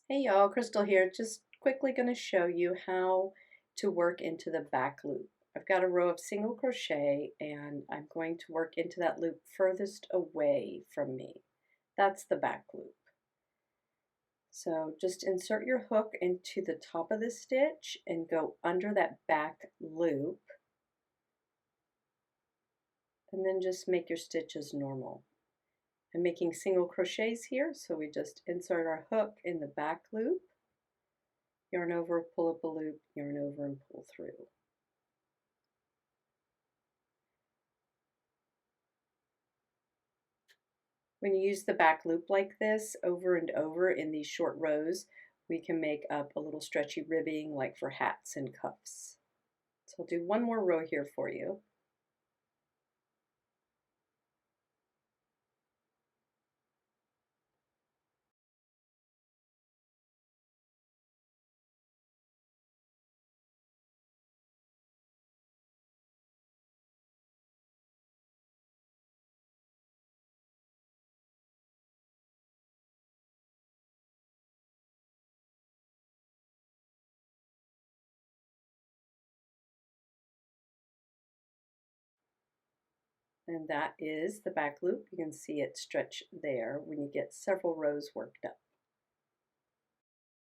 Hey y'all, Crystal here. Just quickly going to show you how to work into the back loop. I've got a row of single crochet and I'm going to work into that loop furthest away from me. That's the back loop. So just insert your hook into the top of the stitch and go under that back loop and then just make your stitches normal. I'm making single crochets here, so we just insert our hook in the back loop, yarn over, pull up a loop, yarn over and pull through. When you use the back loop like this over and over in these short rows, we can make up a little stretchy ribbing like for hats and cuffs. So I'll do one more row here for you. And that is the back loop. You can see it stretch there when you get several rows worked up.